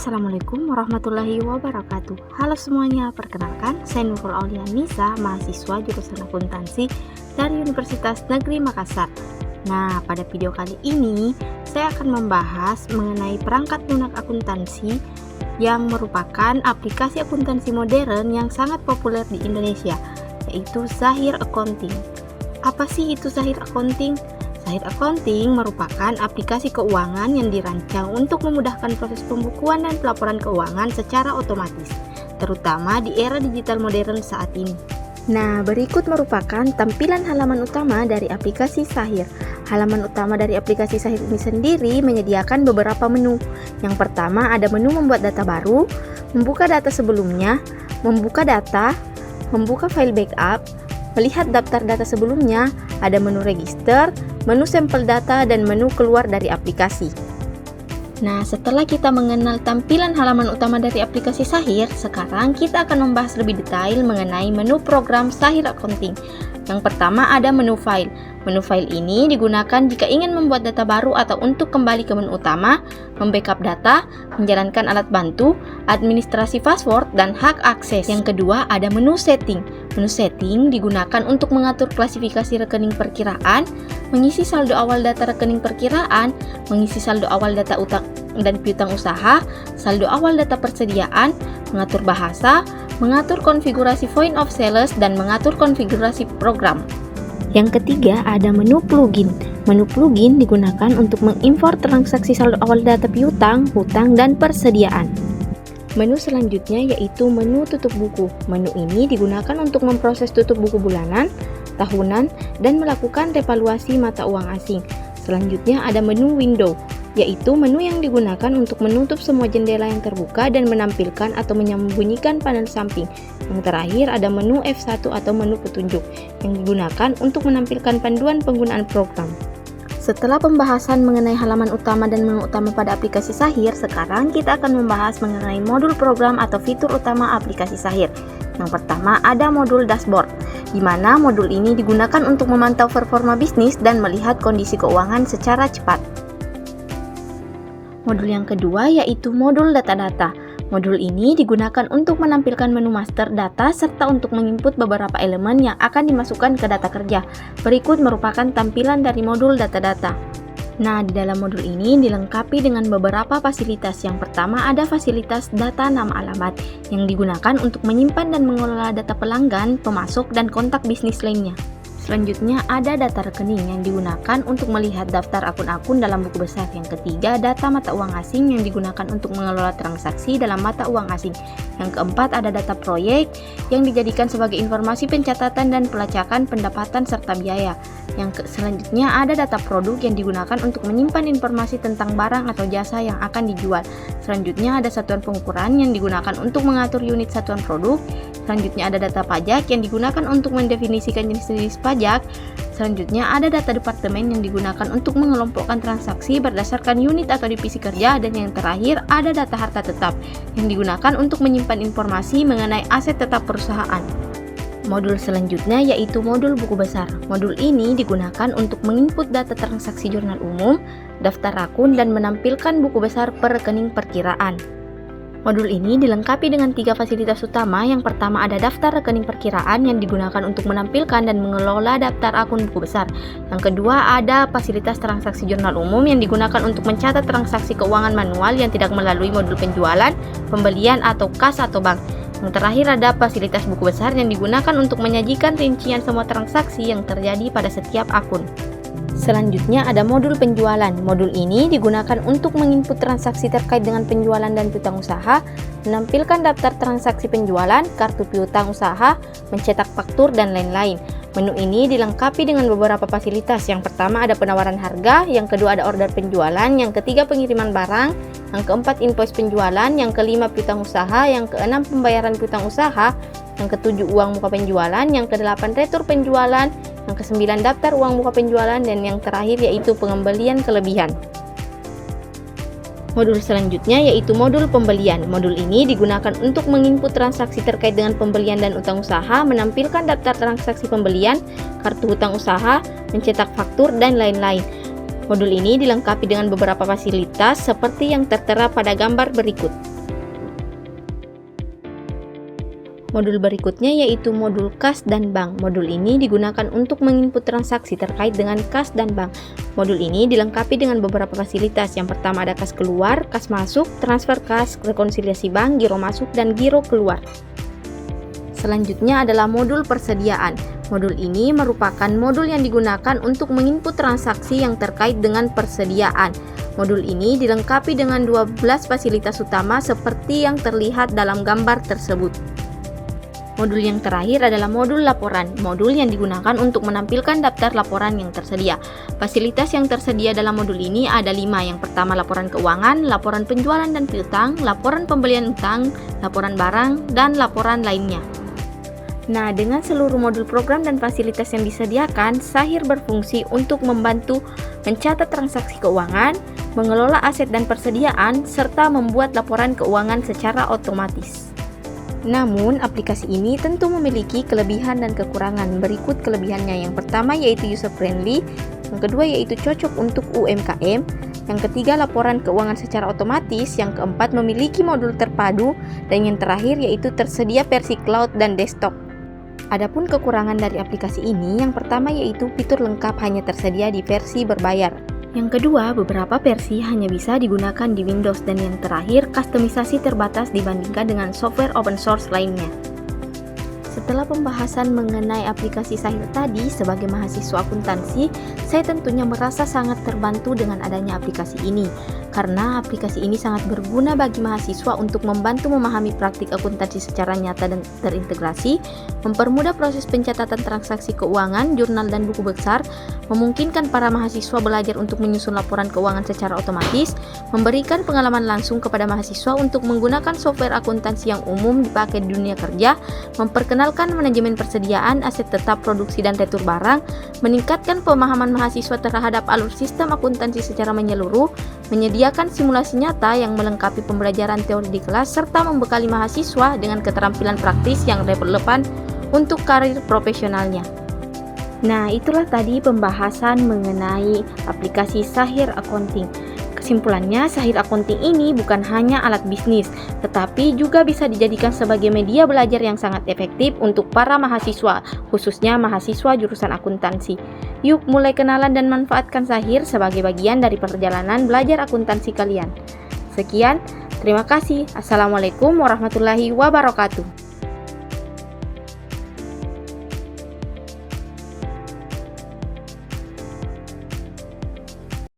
Assalamualaikum warahmatullahi wabarakatuh. Halo semuanya, perkenalkan saya Nurul Aulia Nisa, mahasiswa jurusan akuntansi dari Universitas Negeri Makassar. Nah, pada video kali ini saya akan membahas mengenai perangkat lunak akuntansi yang merupakan aplikasi akuntansi modern yang sangat populer di Indonesia, yaitu Zahir Accounting. Apa sih itu Zahir Accounting? Zahir Accounting merupakan aplikasi keuangan yang dirancang untuk memudahkan proses pembukuan dan pelaporan keuangan secara otomatis, terutama di era digital modern saat ini. Nah, berikut merupakan tampilan halaman utama dari aplikasi Zahir. Halaman utama dari aplikasi Zahir ini sendiri menyediakan beberapa menu. Yang pertama ada menu membuat data baru, membuka data sebelumnya, membuka data, membuka file backup, melihat daftar data sebelumnya, ada menu register, menu sampel data, dan menu keluar dari aplikasi. Nah, setelah kita mengenal tampilan halaman utama dari aplikasi Zahir, sekarang kita akan membahas lebih detail mengenai menu program Zahir Accounting. Yang pertama ada menu file. Menu file ini digunakan jika ingin membuat data baru atau untuk kembali ke menu utama, membackup data, menjalankan alat bantu, administrasi password, dan hak akses. Yang kedua ada menu setting. Menu setting digunakan untuk mengatur klasifikasi rekening perkiraan, mengisi saldo awal data rekening perkiraan, mengisi saldo awal data utang dan piutang usaha, saldo awal data persediaan, mengatur bahasa, mengatur konfigurasi point of sales, dan mengatur konfigurasi program. Yang ketiga ada menu plugin. Menu plugin digunakan untuk mengimport transaksi saldo awal data piutang, hutang, dan persediaan. Menu selanjutnya yaitu menu tutup buku. Menu ini digunakan untuk memproses tutup buku bulanan, tahunan, dan melakukan revaluasi mata uang asing. Selanjutnya ada menu window, yaitu menu yang digunakan untuk menutup semua jendela yang terbuka dan menampilkan atau menyembunyikan panel samping. Yang terakhir ada menu F1 atau menu petunjuk, yang digunakan untuk menampilkan panduan penggunaan program. Setelah pembahasan mengenai halaman utama dan menu utama pada aplikasi Zahir, sekarang kita akan membahas mengenai modul program atau fitur utama aplikasi Zahir. Yang pertama ada modul dashboard, di mana modul ini digunakan untuk memantau performa bisnis dan melihat kondisi keuangan secara cepat. Modul yang kedua yaitu modul data-data. Modul ini digunakan untuk menampilkan menu master data serta untuk menginput beberapa elemen yang akan dimasukkan ke data kerja. Berikut merupakan tampilan dari modul data-data. Nah, di dalam modul ini dilengkapi dengan beberapa fasilitas. Yang pertama ada fasilitas data nama alamat yang digunakan untuk menyimpan dan mengelola data pelanggan, pemasok, dan kontak bisnis lainnya. Selanjutnya ada data rekening yang digunakan untuk melihat daftar akun-akun dalam buku besar. Yang ketiga, data mata uang asing yang digunakan untuk mengelola transaksi dalam mata uang asing. Yang keempat, ada data proyek yang dijadikan sebagai informasi pencatatan dan pelacakan pendapatan serta biaya. Selanjutnya ada data produk yang digunakan untuk menyimpan informasi tentang barang atau jasa yang akan dijual. Selanjutnya ada satuan pengukuran yang digunakan untuk mengatur unit satuan produk. Selanjutnya ada data pajak yang digunakan untuk mendefinisikan jenis-jenis pajak. Selanjutnya ada data departemen yang digunakan untuk mengelompokkan transaksi berdasarkan unit atau divisi kerja. Dan yang terakhir ada data harta tetap yang digunakan untuk menyimpan informasi mengenai aset tetap perusahaan. Modul selanjutnya yaitu modul buku besar. Modul ini digunakan untuk menginput data transaksi jurnal umum, daftar akun, dan menampilkan buku besar per rekening perkiraan. Modul ini dilengkapi dengan 3 fasilitas utama. Yang pertama ada daftar rekening perkiraan yang digunakan untuk menampilkan dan mengelola daftar akun buku besar. Yang kedua ada fasilitas transaksi jurnal umum yang digunakan untuk mencatat transaksi keuangan manual yang tidak melalui modul penjualan, pembelian, atau kas atau bank. Yang terakhir ada fasilitas buku besar yang digunakan untuk menyajikan rincian semua transaksi yang terjadi pada setiap akun. Selanjutnya ada modul penjualan. Modul ini digunakan untuk menginput transaksi terkait dengan penjualan dan piutang usaha, menampilkan daftar transaksi penjualan, kartu piutang usaha, mencetak faktur, dan lain-lain. Menu ini dilengkapi dengan beberapa fasilitas. Yang pertama ada penawaran harga, yang kedua ada order penjualan, yang ketiga pengiriman barang, yang keempat invoice penjualan, yang kelima piutang usaha, yang keenam pembayaran piutang usaha, yang ketujuh uang muka penjualan, yang kedelapan retur penjualan, yang kesembilan daftar uang muka penjualan, dan yang terakhir yaitu pengembalian kelebihan. Modul selanjutnya yaitu modul pembelian. Modul ini digunakan untuk menginput transaksi terkait dengan pembelian dan utang usaha, menampilkan daftar transaksi pembelian, kartu hutang usaha, mencetak faktur, dan lain-lain. Modul ini dilengkapi dengan beberapa fasilitas seperti yang tertera pada gambar berikut. Modul berikutnya yaitu modul kas dan bank. Modul ini digunakan untuk menginput transaksi terkait dengan kas dan bank. Modul ini dilengkapi dengan beberapa fasilitas. Yang pertama ada kas keluar, kas masuk, transfer kas, rekonsiliasi bank, giro masuk, dan giro keluar. Selanjutnya adalah modul persediaan. Modul ini merupakan modul yang digunakan untuk menginput transaksi yang terkait dengan persediaan. Modul ini dilengkapi dengan 12 fasilitas utama seperti yang terlihat dalam gambar tersebut. Modul yang terakhir adalah modul laporan. Modul yang digunakan untuk menampilkan daftar laporan yang tersedia. Fasilitas yang tersedia dalam modul ini ada 5. Yang pertama laporan keuangan, laporan penjualan dan piutang, laporan pembelian utang, laporan barang, dan laporan lainnya. Nah, dengan seluruh modul program dan fasilitas yang disediakan, Sahir berfungsi untuk membantu mencatat transaksi keuangan, mengelola aset dan persediaan, serta membuat laporan keuangan secara otomatis. Namun, aplikasi ini tentu memiliki kelebihan dan kekurangan. Berikut kelebihannya. Yang pertama yaitu user friendly, yang kedua yaitu cocok untuk UMKM, yang ketiga laporan keuangan secara otomatis, yang keempat memiliki modul terpadu, dan yang terakhir yaitu tersedia versi cloud dan desktop. Adapun kekurangan dari aplikasi ini, yang pertama yaitu fitur lengkap hanya tersedia di versi berbayar. Yang kedua, beberapa versi hanya bisa digunakan di Windows, dan yang terakhir, kustomisasi terbatas dibandingkan dengan software open source lainnya. Setelah pembahasan mengenai aplikasi Sahir tadi, sebagai mahasiswa akuntansi, saya tentunya merasa sangat terbantu dengan adanya aplikasi ini. Karena aplikasi ini sangat berguna bagi mahasiswa untuk membantu memahami praktik akuntansi secara nyata dan terintegrasi, mempermudah proses pencatatan transaksi keuangan, jurnal dan buku besar, memungkinkan para mahasiswa belajar untuk menyusun laporan keuangan secara otomatis, memberikan pengalaman langsung kepada mahasiswa untuk menggunakan software akuntansi yang umum dipakai di dunia kerja, memperkenalkan manajemen persediaan, aset tetap, produksi dan retur barang, meningkatkan pemahaman mahasiswa terhadap alur sistem akuntansi secara menyeluruh, menyediakan simulasi nyata yang melengkapi pembelajaran teori di kelas, serta membekali mahasiswa dengan keterampilan praktis yang relevan untuk karir profesionalnya. Nah, itulah tadi pembahasan mengenai aplikasi Sahir Accounting. Kesimpulannya, Sahir Accounting ini bukan hanya alat bisnis, tetapi juga bisa dijadikan sebagai media belajar yang sangat efektif untuk para mahasiswa, khususnya mahasiswa jurusan akuntansi. Yuk mulai kenalan dan manfaatkan Sahir sebagai bagian dari perjalanan belajar akuntansi kalian. Sekian, terima kasih. Assalamualaikum warahmatullahi wabarakatuh.